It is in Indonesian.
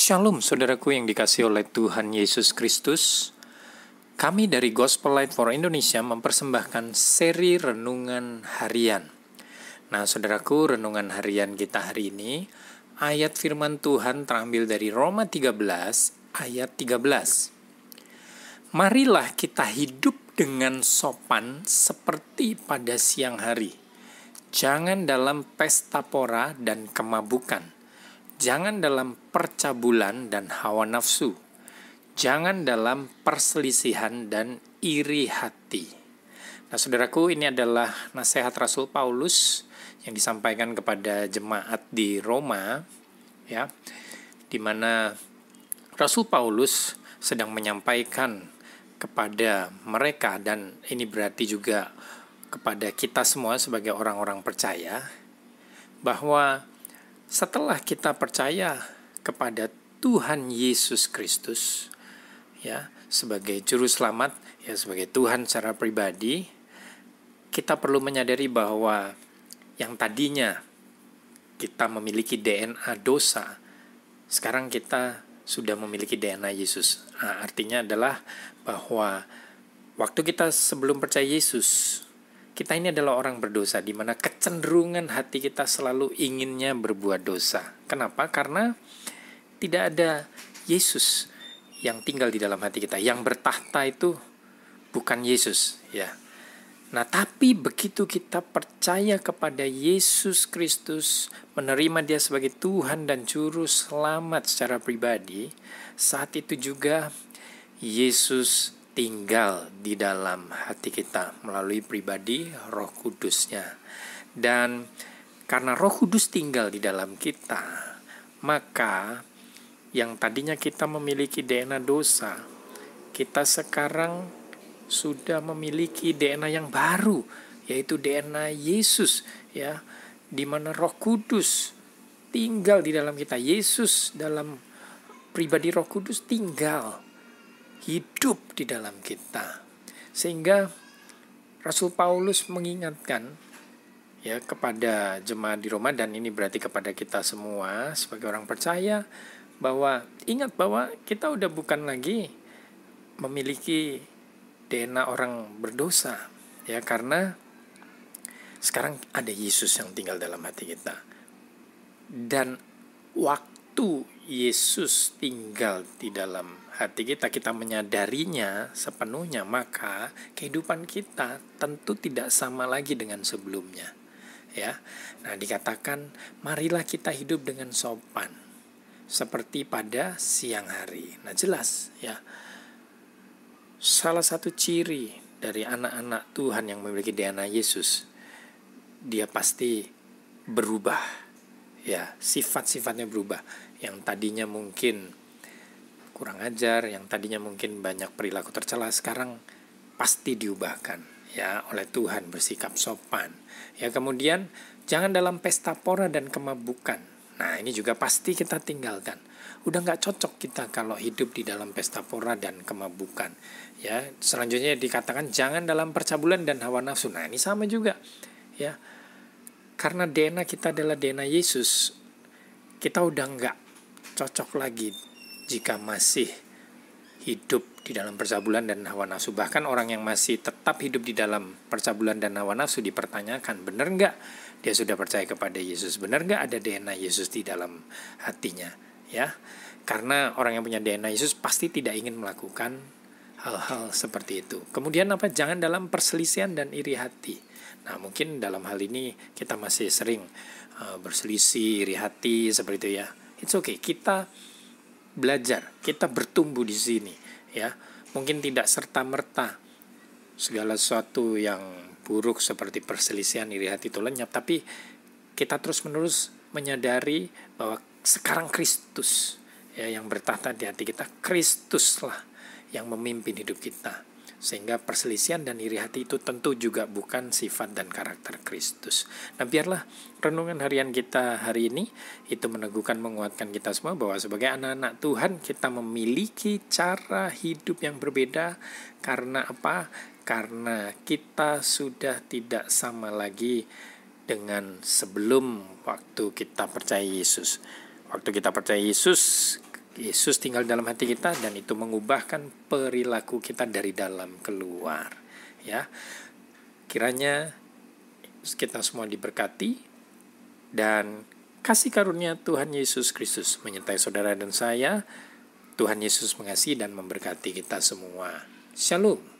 Shalom saudaraku yang dikasihi oleh Tuhan Yesus Kristus. Kami dari Gospel Light for Indonesia mempersembahkan seri renungan harian. Nah saudaraku, renungan harian kita hari ini, ayat firman Tuhan terambil dari Roma 13 ayat 13. Marilah kita hidup dengan sopan seperti pada siang hari. Jangan dalam pesta pora dan kemabukan. Jangan dalam percabulan dan hawa nafsu. Jangan dalam perselisihan dan iri hati. Nah saudaraku, ini adalah nasihat Rasul Paulus yang disampaikan kepada jemaat di Roma, ya, di mana Rasul Paulus sedang menyampaikan kepada mereka, dan ini berarti juga kepada kita semua sebagai orang-orang percaya, bahwa setelah kita percaya kepada Tuhan Yesus Kristus, ya, sebagai juru selamat, ya, sebagai Tuhan secara pribadi, kita perlu menyadari bahwa yang tadinya kita memiliki DNA dosa, sekarang kita sudah memiliki DNA Yesus. Nah, artinya adalah bahwa waktu kita sebelum percaya Yesus, kita ini adalah orang berdosa, di mana kecenderungan hati kita selalu inginnya berbuat dosa. Kenapa? Karena tidak ada Yesus yang tinggal di dalam hati kita. Yang bertahta itu bukan Yesus, ya. Nah, tapi begitu kita percaya kepada Yesus Kristus, menerima Dia sebagai Tuhan dan Juru Selamat secara pribadi, saat itu juga Yesus tinggal di dalam hati kita melalui pribadi Roh Kudus-Nya. Dan karena Roh Kudus tinggal di dalam kita, maka yang tadinya kita memiliki DNA dosa, kita sekarang sudah memiliki DNA yang baru, yaitu DNA Yesus, ya, di mana Roh Kudus tinggal di dalam kita. Yesus dalam pribadi Roh Kudus tinggal, hidup di dalam kita. Sehingga Rasul Paulus mengingatkan, ya, kepada jemaat di Roma, dan ini berarti kepada kita semua sebagai orang percaya, bahwa ingat bahwa kita udah bukan lagi memiliki DNA orang berdosa, ya, karena sekarang ada Yesus yang tinggal dalam hati kita. Dan waktu Yesus tinggal di dalam hati kita, kita menyadarinya sepenuhnya, maka kehidupan kita tentu tidak sama lagi dengan sebelumnya, ya. Nah, dikatakan marilah kita hidup dengan sopan seperti pada siang hari. Nah, jelas, ya, salah satu ciri dari anak-anak Tuhan yang memiliki DNA Yesus, dia pasti berubah, ya, sifat-sifatnya berubah. Yang tadinya mungkin kurang ajar, yang tadinya mungkin banyak perilaku tercela, sekarang pasti diubahkan, ya, oleh Tuhan, bersikap sopan. Ya, kemudian jangan dalam pesta pora dan kemabukan. Nah, ini juga pasti kita tinggalkan. Udah gak cocok kita kalau hidup di dalam pesta pora dan kemabukan, ya. Selanjutnya dikatakan jangan dalam percabulan dan hawa nafsu. Nah, ini sama juga, ya. Karena DNA kita adalah DNA Yesus, kita udah gak cocok lagi jika masih hidup di dalam percabulan dan hawa nafsu. Bahkan orang yang masih tetap hidup di dalam percabulan dan hawa nafsu dipertanyakan, benar gak dia sudah percaya kepada Yesus? Benar gak ada DNA Yesus di dalam hatinya? Ya, karena orang yang punya DNA Yesus pasti tidak ingin melakukan hal-hal seperti itu. Kemudian apa? Jangan dalam perselisihan dan iri hati. Nah, mungkin dalam hal ini kita masih sering berselisih, iri hati seperti itu, ya. It's okay, kita belajar, kita bertumbuh di sini, ya. Mungkin tidak serta-merta segala sesuatu yang buruk seperti perselisihan, iri hati itu lenyap, tapi kita terus-menerus menyadari bahwa sekarang Kristus, ya, yang bertahta di hati kita, Kristuslah yang memimpin hidup kita. Sehingga perselisihan dan iri hati itu tentu juga bukan sifat dan karakter Kristus. Nah, biarlah renungan harian kita hari ini itu meneguhkan, menguatkan kita semua bahwa sebagai anak-anak Tuhan kita memiliki cara hidup yang berbeda. Karena apa? Karena kita sudah tidak sama lagi dengan sebelum waktu kita percaya Yesus. Waktu kita percaya Yesus, Yesus tinggal dalam hati kita dan itu mengubahkan perilaku kita dari dalam keluar. Ya, kiranya kita semua diberkati dan kasih karunia Tuhan Yesus Kristus menyertai saudara dan saya. Tuhan Yesus mengasihi dan memberkati kita semua. Shalom.